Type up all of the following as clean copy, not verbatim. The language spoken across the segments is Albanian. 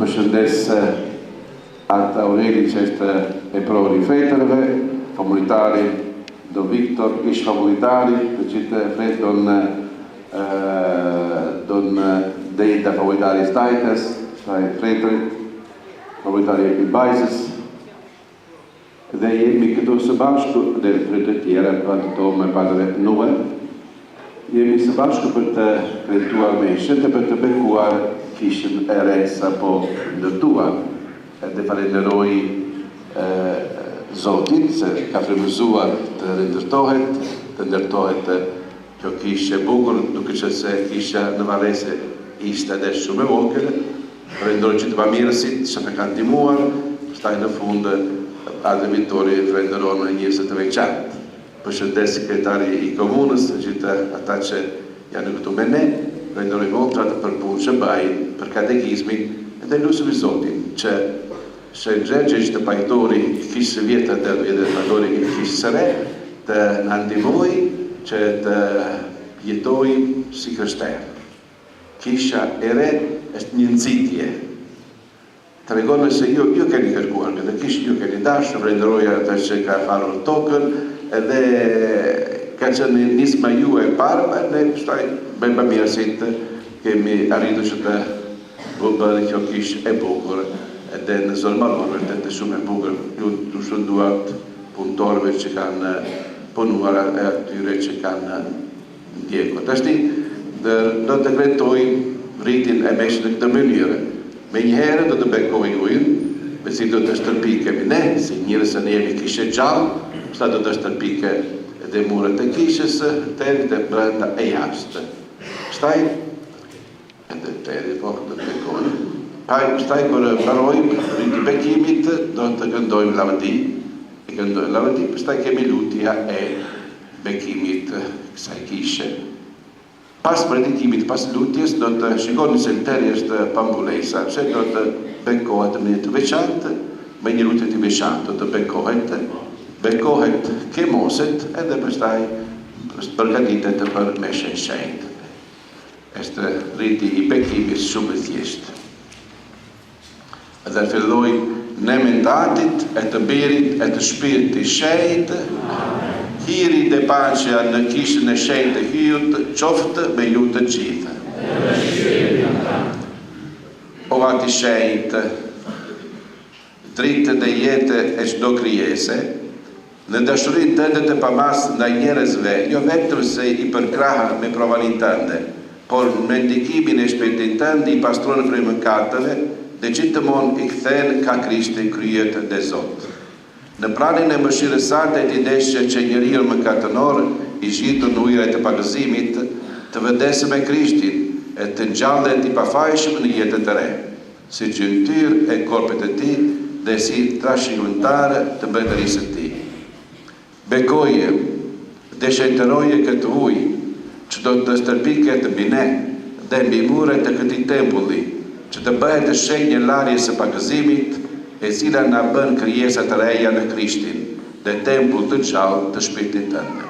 përshëndes ata ureli që është e provë i fetërve, komunitari do Viktor, ish komunitari, të gjithë fletë donë dejta komunitari stajtës, staj fletërit, komunitari e bajzës, dhe jemi këtu së bashku dhe të tjera, për të to me padre nuë, jemi së bashku për të krejtuar meshët e për të bekuar kishën e re sa po ndërtuar. Dhe falenderoj Zotin se ka frymëzuar të rindërtohet, të ndërtohet kjo kishë e bukur, duke që se kisha në Varese ishte edhe shumë e vogël. Falenderoj gjithë bamirësit që me kanë ndihmuar, pastaj në fund Adhe Vittori falenderon njerëzit të veçantë. Përshëndes sekretari i komunës, gjithë ata që janë këtu me ne, falenderoj voltrat për punë që bajnë, për katekizmin dhe lusim Zotin që Shënxhergje ishte pajtori i kishës së vjetër dhe pajtori i kishës së re, të na ndihmoj që të jetojmë si krishterë. Kisha e re është një nxitje. Tregon se ju keni kërkuar këtë kishë, ju keni dashur, falenderoj ata që ka harruar tokën, edhe ka qenë nisma ju e parë, ne pastaj me bamirësit kemi arritur që të bëhet kjo kishë e bukur. Edhe në zonë malore, të shumë e bukur, ju të shënduat punëtorëve që kanë punuar e atyre që kanë ndjekur. Tashti, do të krejtoj rritin e meshët në këtë mënyrë. Me njëherë do të bekoj ujnë, me si do të shtërpikemi ne, si njërës e ne jemi kishe gjallë, pësta do të shtërpike edhe murët e kishës, terit e brenda e jashtë. Pëstaj, edhe terit, po, do të bekoj. Pastaj kur mbarojmë rriti bekimit, do të këndojmë lavadi, pastaj kemi lutja e bekimit kësaj kishe. Pas predikimit, pas lutjes, do të shikoni se teri është pambulesa, se do të bekohet në një të veçantë, me një lutje të veçantë, do të bekohet kemoset, edhe pastaj përgatitet për meshën shenjtë. Është rriti i bekimit shumë i thjeshtë. Dhe filloj në mendatit e të birit e të shpirti shenjtë, hiri dhe paqja në kishën e shenjtë e hyut, qoftë me ju të gjithë. O ati shenjtë, dritë dhe jetë e çdo krijese, në dashurin tënde të pamas ndaj njerëzve, jo vetëm se i përkraha me provanin tënde, por me ndikimin e shpirtin tënd i pastron prej mëkateve, dhe gjithmonë i kthen ka Krishti kryet dhe Zot. Në pranin e mëshirës sante t'i deshë që njeriu mëkatënor i zhitur në ujërat e pagëzimit të vëdesë me Krishtin e të ngjallet i pafajshëm në jetën e re, si gjymtyr e korpit e tij dhe si trashëgimtar të mbretërisë së tij. Bekoje dhe shenjtëroje këtë ujë që do të stërpiket mbi ne dhe mbi muret të këtij tempulli, që të bëhet të shenjë larjes së pagëzimit, e cila na bën krijesa të reja në Krishtin, dhe tempull të gjallë të shpirtit tënd.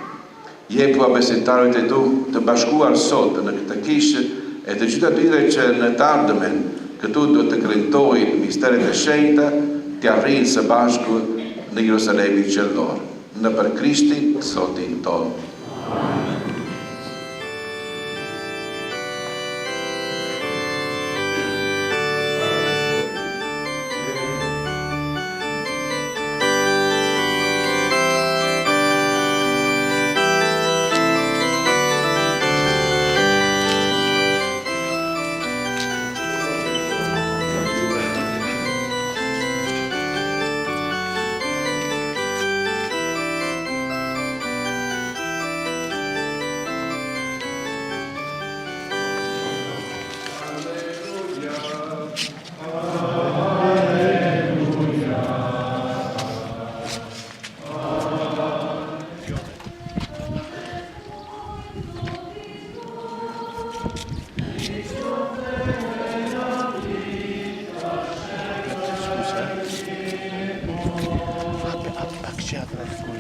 Jepu besimtarët e tu të bashkuar sot në këtë kishë e të gjithë atyre që në të ardhmen këtu do të krejtojnë misteret e shenjta, të arrijnë së bashku në Jerusalemin qellor, në për Krishtin Zotin tonë.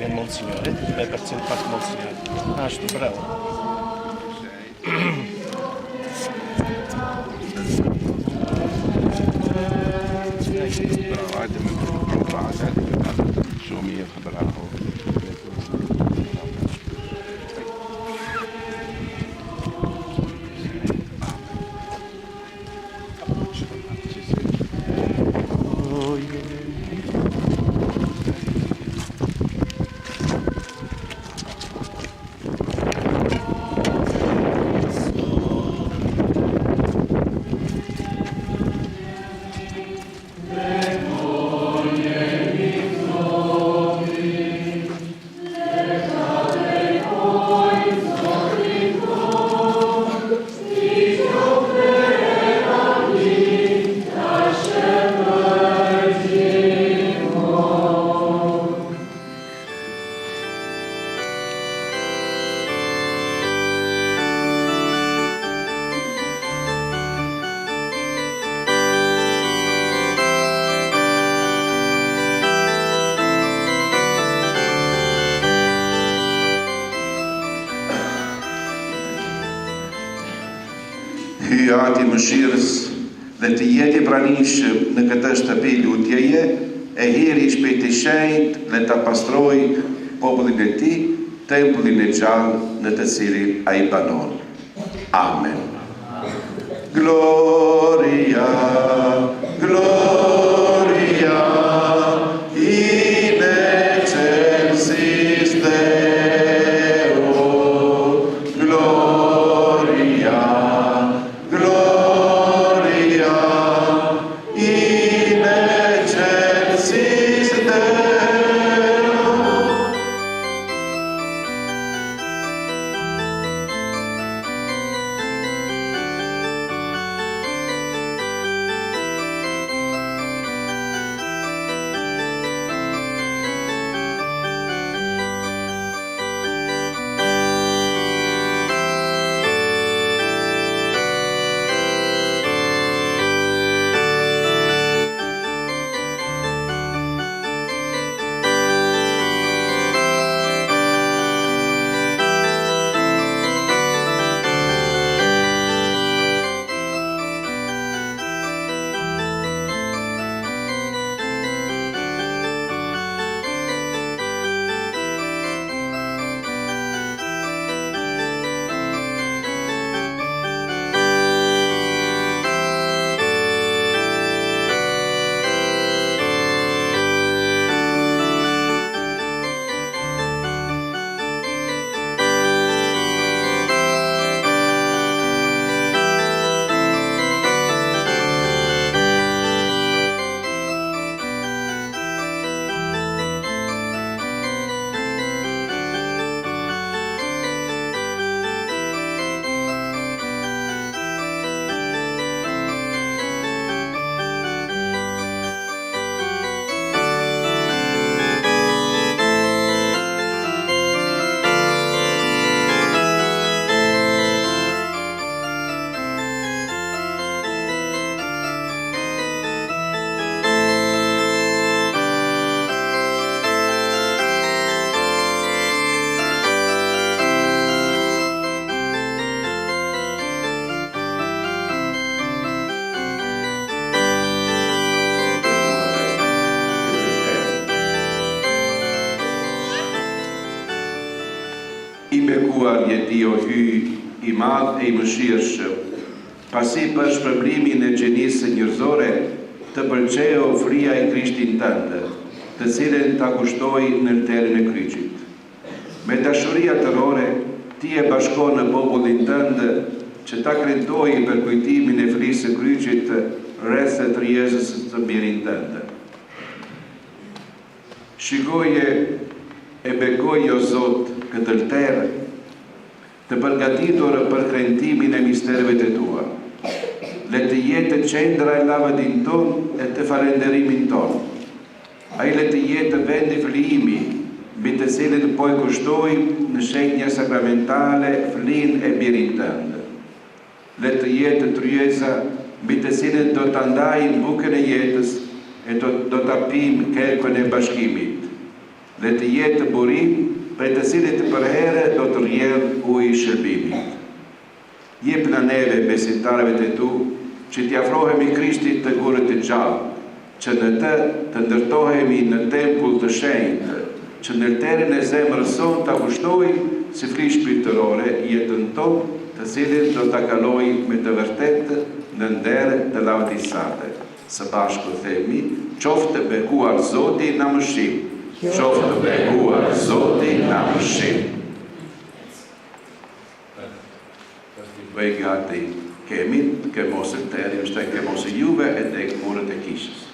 Vjen Monsignori, me përcjell pak Monsignori. Ashtu, bravo. Bravo, hajde me brazë, shumë mirë, bravo. Hyjati mëshirës dhe të jeti pranishëm në këtë shtëpi lutjeje, e hiri Shpirti i Shenjtë dhe ta pastroj popullin e tij, tempullin e gjallë në të cilin ai banon. Amen. Gloria, gloria in excelsis Deo. Gloria, gloria in excelsis Deo. I bekuar je Dio hyj, i madh e i mëshirshëm, pasi për shpërblimin e gjenisë njerëzore, të pëlqeu ofria e Krishtit tënd, të cilën ta kushtoi në terrin e kryqit. Me dashuri atërore, ti e bashkon në popullin tënd që ta krentoi për kujtimin e flisë së kryqit rreth të rrezës të mirin tënd. Shikoje e bekoj o Zot këtë lter, të përgatitur për krentimin e misterëve të tua. Le të jetë qendra e lavdin ton e të falenderimin ton. Ai le të jetë vendi flijimi, mbi të cilin po e kushtojmë në shenja sakramentale flin e birin tënd. Le të jetë tryeza mbi të cilin do të ndajmë bukën e jetës e do të apim kerkën e bashkimit. Le të jetë burim për të cilit për herë do të rrjedh uji i shërbimit. Jep na neve besimtarëve të tu që t'i afrohemi Krishtit të gurët të gjallë, që në të ndërtohemi në tempull të shenjtë, që ndërterin e zemrës sonë ta kushtoj si flish shpirtërore jetën tonë, të cilin do ta kaloj me të vërtetë në nder të lavdisate. Së bashku themi, qoftë të bekuar Zoti na mëshim. Qoftë të bekuar Zoti na mëshim. Bëj gati kemi, ke mos e teri, është ke mos e juve e tek murët e kishës.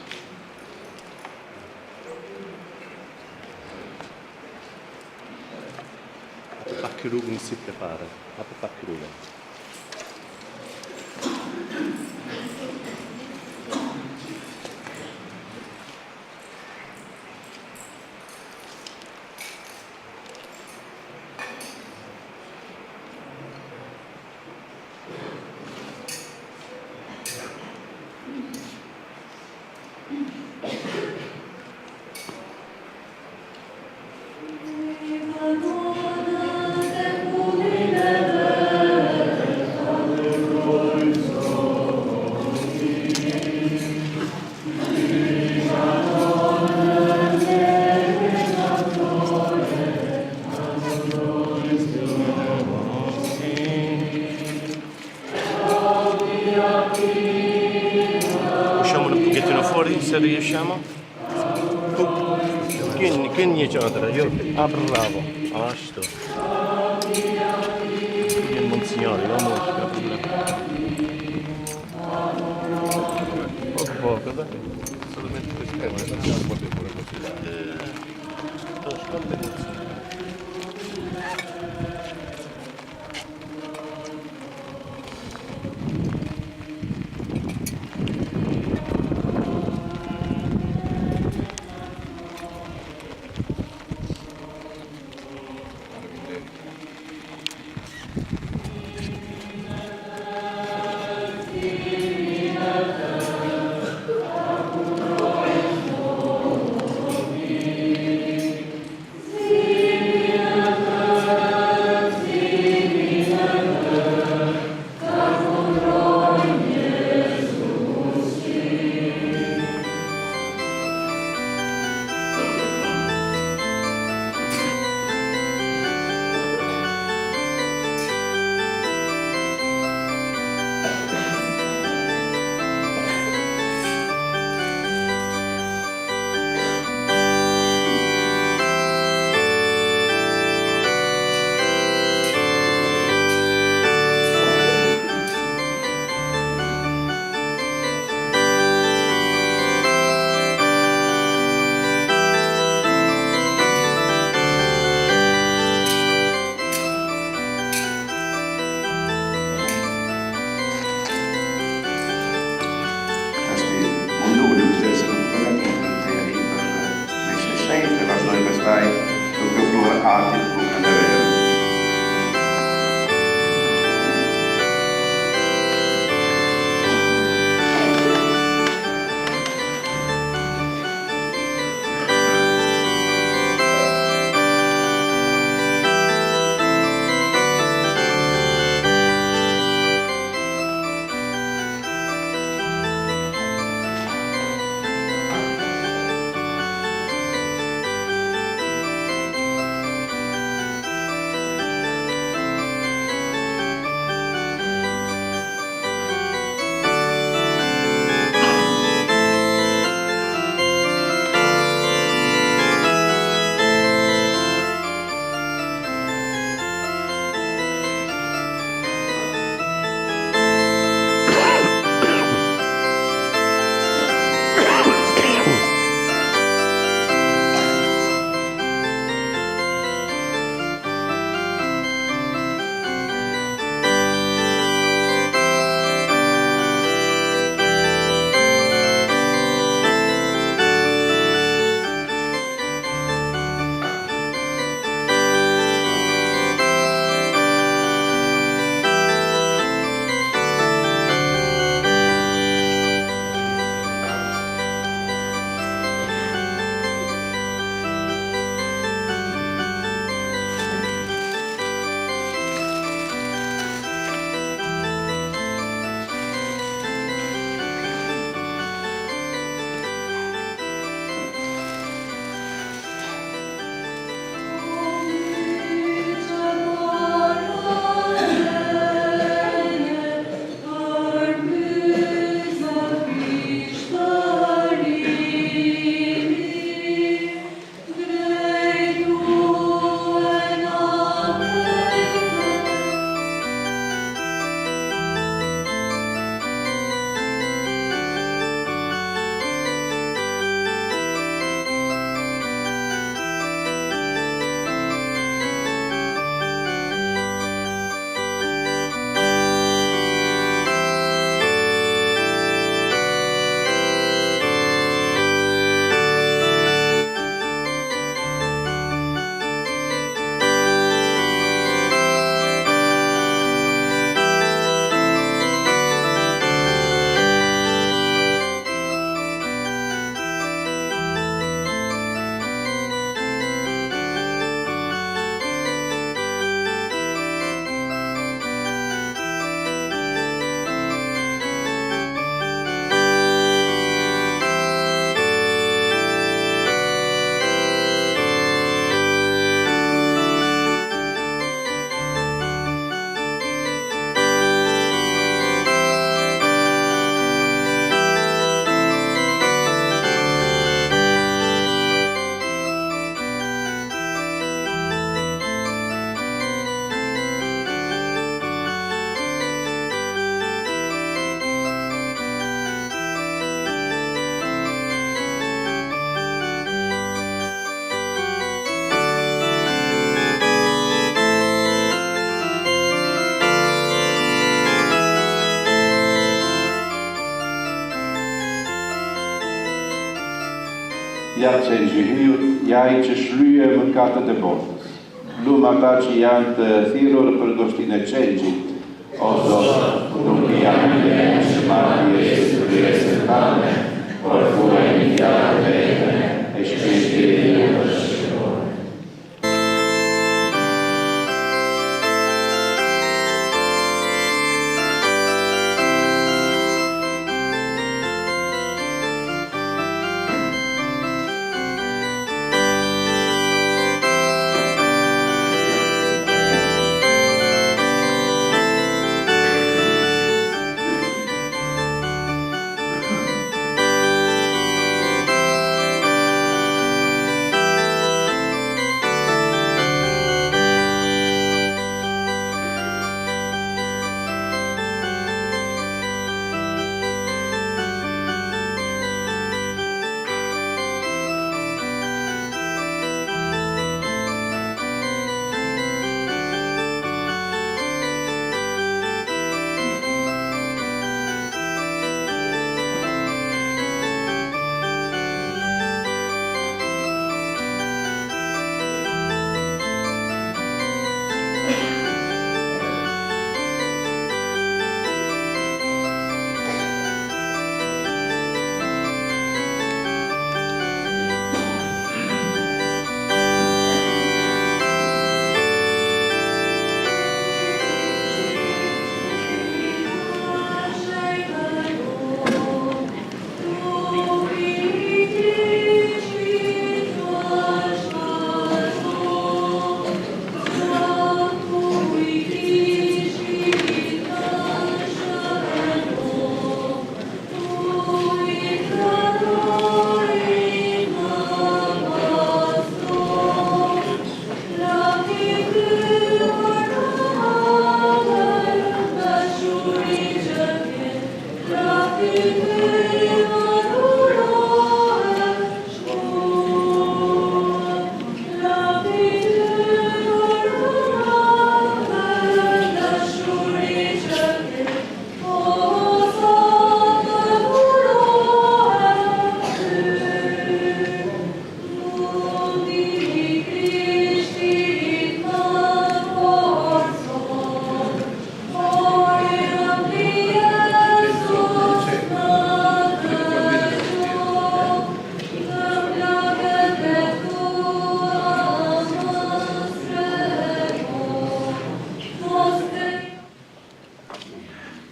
Pak rrugën si prepara, apo pak rrugën. Se riusciamo? Che niente altra, io bravo, ashtu. Io monsignore, vamo poco, dai. Solamente ja që gjyhyut, ja I që shlyje mëkatet e botës. Lumë ata që janë të thirrur për goshtinë e qenjgjit, o Zot, nuk janë që marrë Jesu kryesën tane, por furë një fjalë vetëm e shpirti I Jush.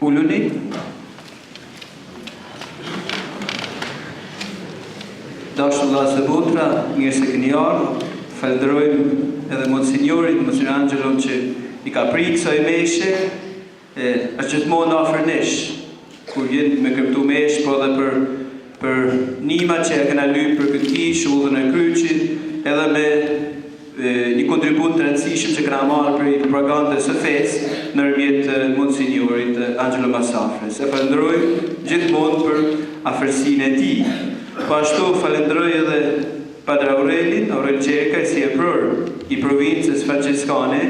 Uluni. Dashur vëllezër e motra, mirë se keni ardhur. Falenderojmë edhe monsinjorin, monsinjor Angelo që I ka prit kësaj meshe. Është gjithmonë afër nesh kur vjen me këtu mesh, po edhe për nima që e kena lyp për këtë kishë, udhën e kryqit, edhe me një kontribut të rëndësishëm që këna marrë për propagandës së fesë nërmjet monsinjorit Angelo Masafres. E falenderoj gjithmonë për afërsinë e tij. Po ashtu falenderoj edhe Padre Aurelin, Aurel Qerka, si e prër I provincës franciskane,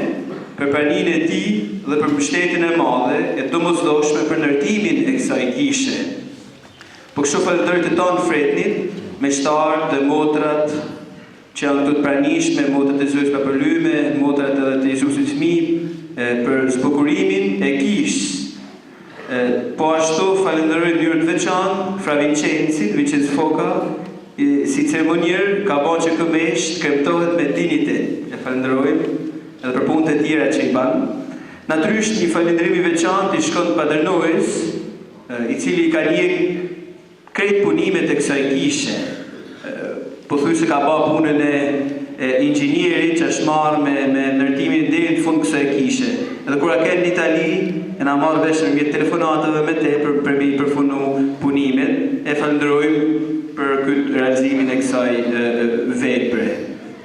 për praninë e tij dhe për mbështetjen e madhe e domosdoshme për ndërtimin e kësaj kishe. Po kështu falenderoj të tonë fretnit, meqtarët dhe motrat që janë të pranishme, motrat e Zotrit Papërlyme, motrat edhe të Jezusit Fëmijë për zbukurimin e kishës. Po ashtu falenderoj në mënyrë të veçantë Fra Vincenz Foka, si ceremonier ka bën që ky mesh të kremtohet me dinitet. E falenderojmë edhe për punët e tjera që I ban. Natyrisht një falënderim I veçantë I shkon Padre Noes, I cili ka njeh krejt punimet e kësaj kishe. Po thuj se ka ba punën e inxhinierit që është marrë me ndërtimin deri në fund kësaj kishe. Edhe kur ka në Itali, e na marrë vesh nëmjet telefonatave me te për me I përfunu punimet. E falenderojmë për këtë realizimin e kësaj vepre,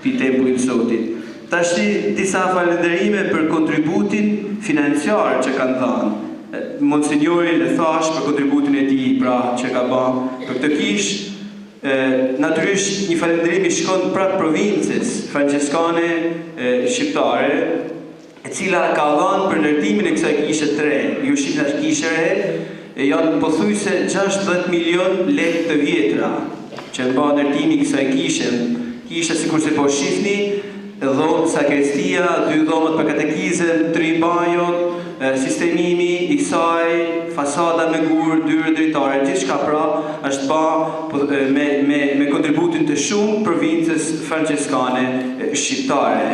këtij tempullit të Zotit. Tashti disa falenderime për kontributin financiar që kanë dhënë. Monsinjorin e thash për kontributin e tij pra që ka bën për këtë kishë. Natyrisht një falenderim I shkon prapë provincës franciskane shqiptare, e cila ka dhënë për ndërtimin e kësaj kishe të re. Ju shihni tash kishe re, janë pothuajse 60 milion lekë të vjetra. që në bërë ndërtimi kësaj kisha si kurse po shifni, dhomë sakrestia, 2 dhomët për katekizën, 3 banjot, sistemimi i kësaj, fasada me gurë, 2 dritare, gjithë shka pra është ba me kontributin të shumë provincës franceskane shqiptare.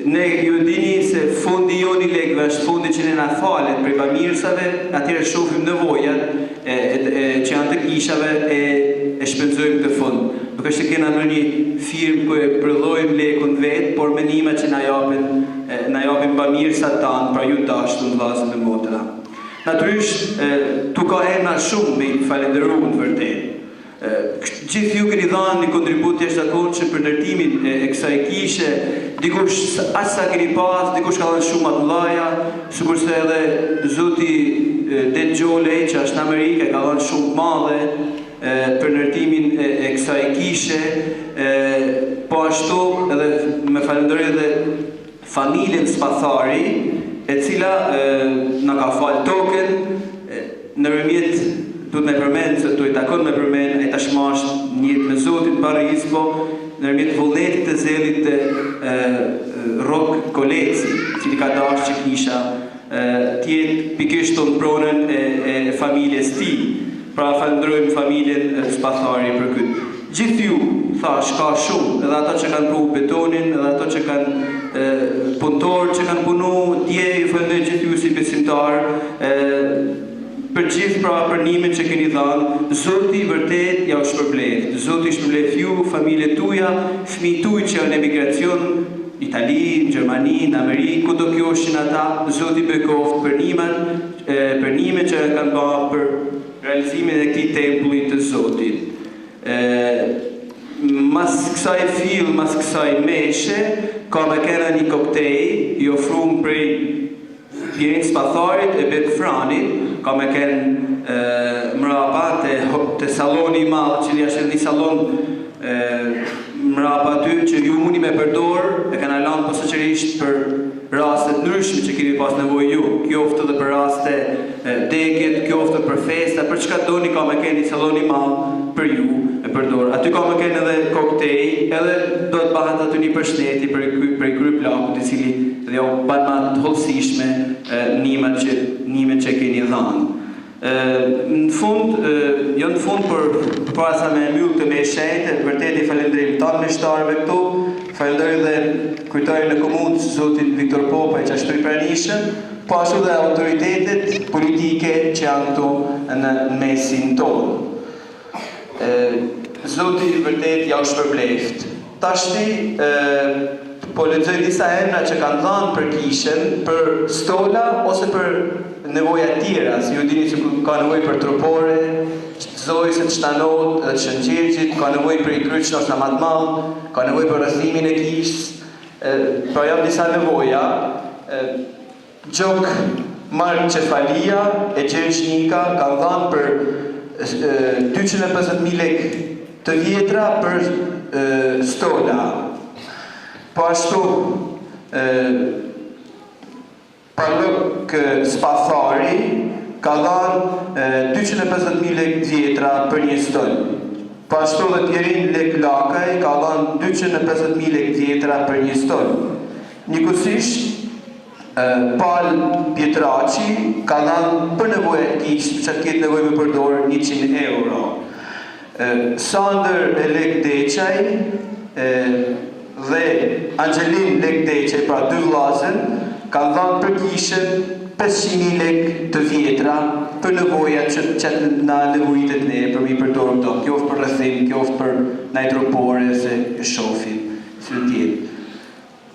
Ne ju dini se fondi joni legve është fondi që ne na falet për bamirësave, atyre shofim nevojat që janë të kishave e shpenzojmë të fund. Nuk është të kena në një firmë ku e përdojmë lekun vetë, por menima që na japin bamirësat tanë pra ju dashtu në vllazën e motra. Natyrisht, tu ka emra shumë me i falenderu në vërtet. Gjithë ju keni dhanë një kontribut të jashtëzakonshëm për ndërtimin e kësaj kishe, dikush aq sa keni pas, dikush ka dhënë shumë më të mëdha, sikurse edhe zoti Det Gjolej që është në Amerikë ka dhënë shumë të madhe për ndërtimin e kësaj kishe, po ashtu edhe me falenderoj edhe familjen Spathari, e cila na ka falë token ndërmjet duhet me përmenë, se të i takon me përmenë, e tashmash njët me Zotin Paris, po nërmjet vullnetit të zelit të Rok Koleci, cili ka dash që kisha tjetë pikisht të në pronën e familjes ti, pra falenderojmë familjen Spathari për këtë. Gjithë ju, thash, ka shumë, edhe ato që kanë pru betonin, edhe ato që kanë punëtor, që kanë punu, dje ju falenderoj gjithë ju si besimtar, për gjithë pra përnimin që keni dhanë, Zoti vërtet ja u shpërbleft. Zoti shpërbleft ju, familje tuja, fëmijë tuaj që janë në emigracion, Itali, në Gjermani, në Amerikë, ku do kjo shin ata, Zoti bekoft përnime që kanë bërë për realizimin e këtij tempulli të Zotit. Mas kësaj fill, mas kësaj meshe, ka me kena një koktej, i ofrum prej Pjerin Spatharit e Bet Franit, ka me kënë mrapa të saloni i madhë, që është një salon mrapa ty që ju muni me përdor, e kanë lanë posaçërisht për rastet ndryshme që keni pas nevojë ju. Qoftë edhe për raste dekjet, qoftë për festa, për çka doni ka me kënë një salon i madh për ju e përdor. Aty ka me kënë edhe koktej, edhe do të bëhet aty një përshëndetje për krye plakut, i cili dhe jo banë ma të hollësishme nimet që keni dhanë. Në fund, jo në fund, për para sa me mjullë të me shejtë, vërtet i falendrim tanë me shtarëve këtu, falendrim dhe kujtarin e komunës, Zotin Viktor Popa, që ashtu i pranishëm, po ashtu dhe autoritetet politike që janë këtu në mesin tonë. Zotin vërtet ja u shpërbleft. Tashti, po lexoj disa emra që kanë dhënë për kishën, për stola ose për nevoja tjera, si ju dini që ka nevojë për trupore, zojës të shtanot, të shëngjirgjit, ka nevojë për i kryç nështë më të madh, ka nevojë për rrethimin e kishës, pra janë disa nevoja. Gjok Marcefalia e Gjergjnika kanë dhënë për 250.000 lek të vjetra për stola. Po ashtu, Parlok Spathari ka dhënë 250.000 lek vjetra për një stol. Po ashtu dhe Pjerin Lek Lakaj ka dhënë 250.000 lek vjetra për një stol. Njëkohësisht, Pal Pietraci ka dhënë për nevojë të kishë, që të ketë nevojë me përdor 100 euro. Sander Lek Deçaj dhe Angelin Lek Deçaj, pra 2 vllazën, kanë dhënë për kishën 500.000 lek të vjetra për nevojat që na nevojit ne për mi përdorë këto, qoftë për rrethim, qoftë për najtropore se shofim, si të tjetë.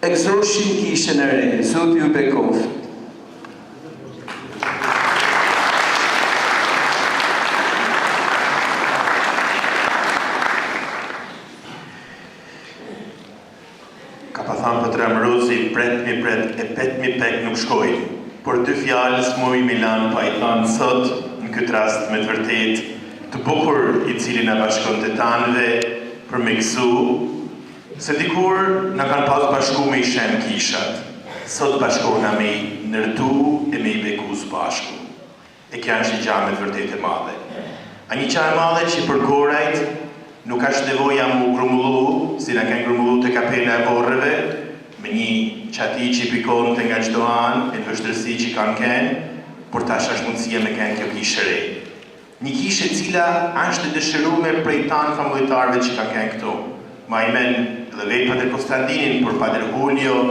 Egzoshin kishën e re, Zoti ju bekoft. Ka pa thamë për tramëruzi, pret e pet mi pek nuk shkoj. Por 2 fjallës mu i Milan pa i thanë sot, në këtë rast me të vërtet, të bukur i cili në bashkon të tanëve për me gëzu, se dikur në kanë pas bashku me i shem kishat, sot bashkona me i nërtu e me i beku së bashku. E kja është i gjamet vërtet e madhe. A një qarë madhe që për Gorajt nuk ashtë nevoja mu grumbullu, si na kanë grumbullu të kapela e vorreve, me një qati që pikon të nga çdo anë, e në vështërsi që kanë kenë, por tash është mundësia me kenë kjo kishë re. Një kishë e cila është dëshiruar prej tanë familjarëve që kanë kenë këtu. Ma i men dhe vetë Pater Konstantinin, por Pater Julio,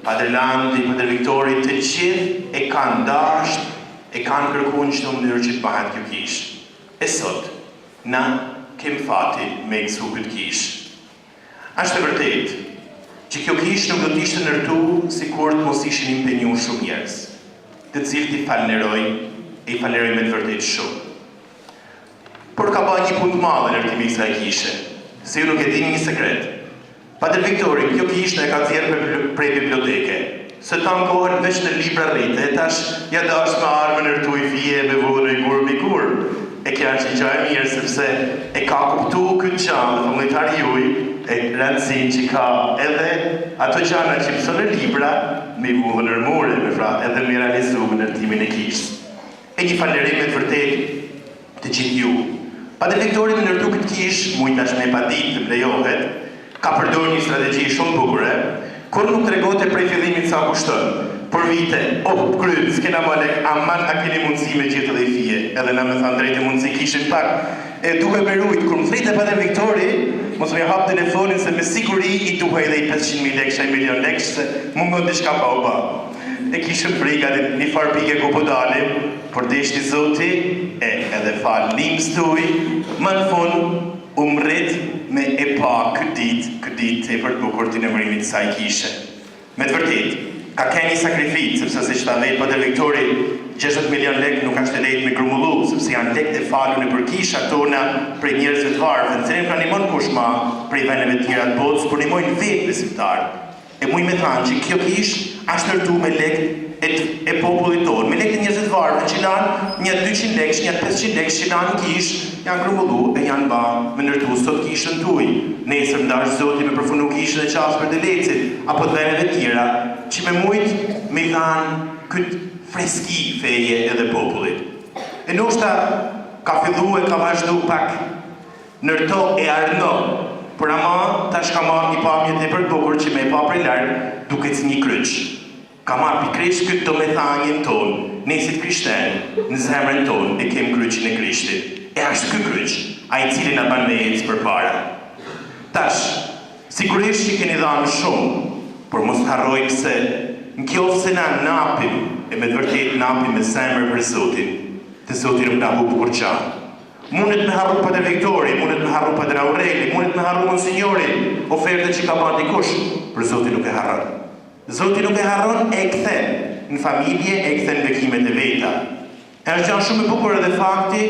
Pater Landi, Pater Viktori, të gjithë e kanë dashtë, e kanë kërkuar në çdo mënyrë që të bëhet kjo kishë. E sot, na kem fati me eksu këtë kishë. Ashtë e vërtet, që kjo kishë nuk do t'ishte nërtu si kur të mos ishin impenjuar shumë njerëz, të cilët i falëneroj, e i falëneroj me të vërtet shumë. Por ka ba një punë të madhe në rtimi kësaj kishe, se ju nuk e dini një sekret. Pater Viktori, kjo kishë e ka zjerë prej biblioteke, se ta në kohën veç në libra rrite, e tash ja dash me armë nërtu i fije, me vodë i kur, mi kur. E kja është një gjë e mirë, sepse e ka kuptu këtë gjanë dhe familjetari juj, e rëndësin që ka edhe ato gjana që mëson në libra, me i vullë nërmure, me fra, edhe me realizu në nërtimin e kishës. E një falënderim me të vërtet të gjithë ju. Pater Viktori me nërtu këtë kishë, mujt ashtë me pa ditë të mlejohet, ka përdor një strategji shumë bukure, kur nuk të regote prej fillimit sa kushtën. Por vite, kryt, s'kena malek, aman a keni mundësi me gjithë dhe i fije, edhe na me thanë drejtë mundësi kishin pak. E duhe berujt, kur më thejtë e Pater Viktori, mos me hap telefonin se me siguri i duhe edhe i 500.000 lek, 1 milion lek, se mungon të shka pa u ba. E kishën frika dhe një farë pike ku po dalim, por deshti zoti, edhe falë limës tuj, më në fund u mrit me e pa këtë dit të për të bukur të nëmërimit saj kishe. Me të vërtit, ka ke një sakrifit, sepse se që ta vetë Pater Viktori, 60 milion lek nuk ashtë lejt me grumullu, sepse janë lek të falu në për kisha tona prej njerëzve të varë, dhe në cilin pra nimon kush ma prej veneve të tjera të botës, por nimojnë vetë besimtarë. E muj me thanë që kjo kish ashtë nërtu me lek e popullit tonë, me lek të njerëzve të varë, që lanë një 200 lek, një 500 lek, që lanë kish, janë grumullu e janë ba me nërtu sot kishën tuj. Nesër ndash zoti me përfunu kishën e qasë për delecit, apo të veneve tjera, që me mujt me thanë këtë freski feje edhe popullit. E nështë ka fillu e ka vazhdu pak nërto e arno, por ama tash ka marrë një pamjet e për bukur që me e pa prej larë duke të një kryq. Ka marrë pikrish këtë do me thanjën tonë, nesit krishterë, në zemrën tonë e kem kryqin e Krishtit. E ashtë kë kryq, a i cilin a ban me ecë për para. Tash, sigurisht që keni dhanë shumë, por mos të harrojmë se në kjofë se na napim, e me të vërtet napim me zemrë për Zotin, të Zotin nuk na hupë kur qanë. Mundet me harru Pater Viktori, mundet me harru Pater Aureli, mundet me harru Monsignori, oferte që ka bërë dikush, për Zotin nuk e harron. Zotin nuk e harron e kthen në familje, e kthen në bekimet e veta. E është gjanë shumë e bukur edhe fakti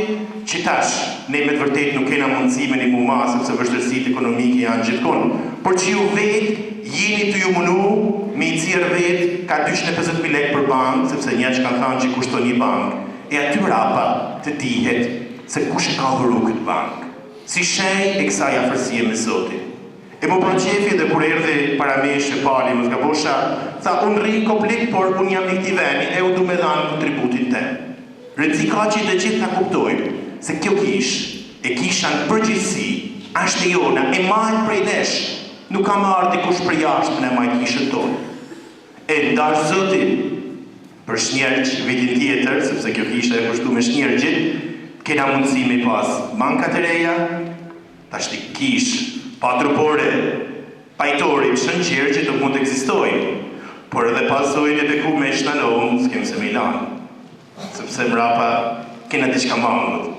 që tash, ne me të vërtet nuk kena mundësi me një muma, sepse vështërësit ekonomike janë gjithkon, por që ju vetë, jeni të ju munu, me i cirë vetë, ka 250.000 lek për bankë, sepse një që kanë thanë që kushton një bankë, e aty rapa të dihet se kush e ka dhuru këtë bankë. Si shenj e kësaj afërsie me Zotin. E më proqefi dhe kur erdhe para mesh e pali më zgabosha, tha unë rri komplet, por unë jam një këti veni e u du me dhanë kontributin te. Rëndësika që i të gjithë në kuptojmë se kjo kish, e kisha në përgjithsi, ashtë e jona, e majtë prej nesh, nuk ka marrë dikush për jashtë në majtë kishën tonë. E ndash Zotin, për shnjerq vitin tjetër, sepse kjo kishtë e përshtu me shnjerqit, kena mundësi me pas bankat e reja, ta shti kish, patrupore, pajtori, shënqerë që të mund të eksistojnë, por edhe pasojnë e beku me shtanohën, s'kem se me ilanë, sepse mrapa kena diçka mangët.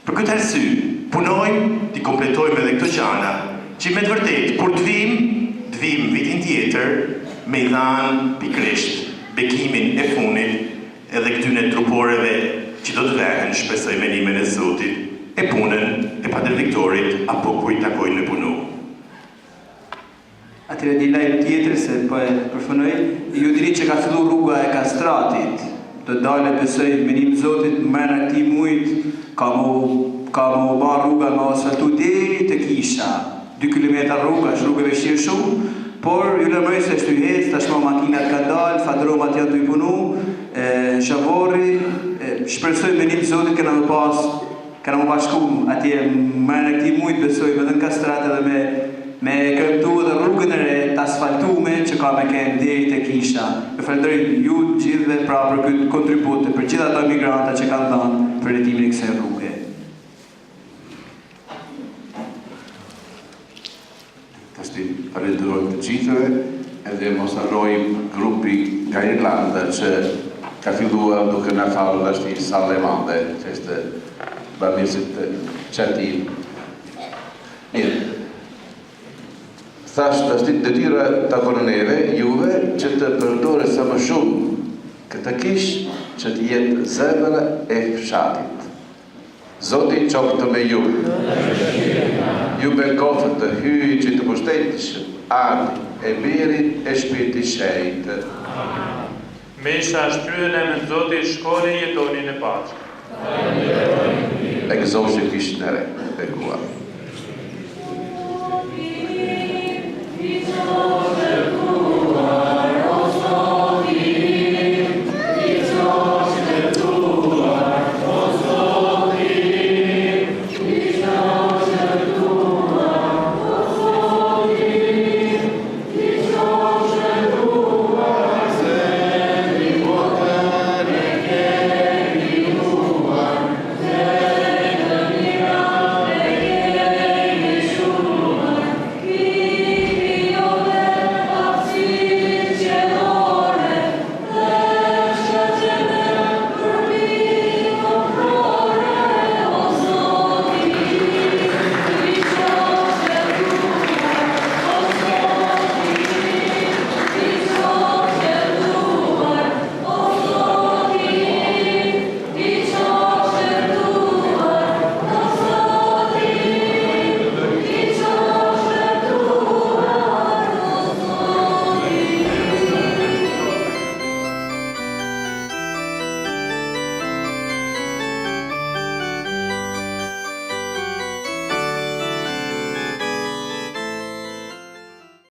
Për këtë arsy, punojmë, t'i kompletojmë edhe këto gjana, që me të vërtet, kur të vim vitin tjetër, me i dhanë pikrisht, bekimin e funit, edhe këtyne truporeve që do të vehen shpesoj menimin e Zotit, e punën e Pater Viktorit, apo kuj takoj në punu. Atëre një lajmë tjetër, se po e përfënoj, ju diri që ka fillu rruga e kastratit, do dalë e besoj menim Zotit, mërë këti mujt, ka mu ba rruga me asfaltu deri të kisha, 2 km rruga, është rrugëve shqirë shumë, por ju lërmëj se është të hetës, tashma makinat ka dalë, fadromat janë të i punu, shavori, shpresoj menim Zotit këna më pas Kena më bashku atje më në këti mujtë besoj me dhe në kastrat edhe me kremtu edhe rrugën e re të asfaltume që ka me kenë deri te kisha. Ju falenderoj ju gjithve pra për këtë kontribut për gjithë ato migranta që kanë dhënë për rretimin e kësaj rruge. Tashti falenderojmë të gjithëve edhe mos harrojmë grupi nga Irlanda që ka filluar duke na falur tashti Sallemande, që është bamirësit qatim. Mirë. Thash tashti detyra takon neve, juve, që të përdore sa më shumë këtë kish që të jetë zemra e fshatit. Zoti qoftë me ju. Ju bekoftë të hyjë të pushtetit arti e mirit e shpirti shenjtë. Mesha shtryen e me Zoti shkoni jetoni në pace. Egzoshi kishën e re, bekuar.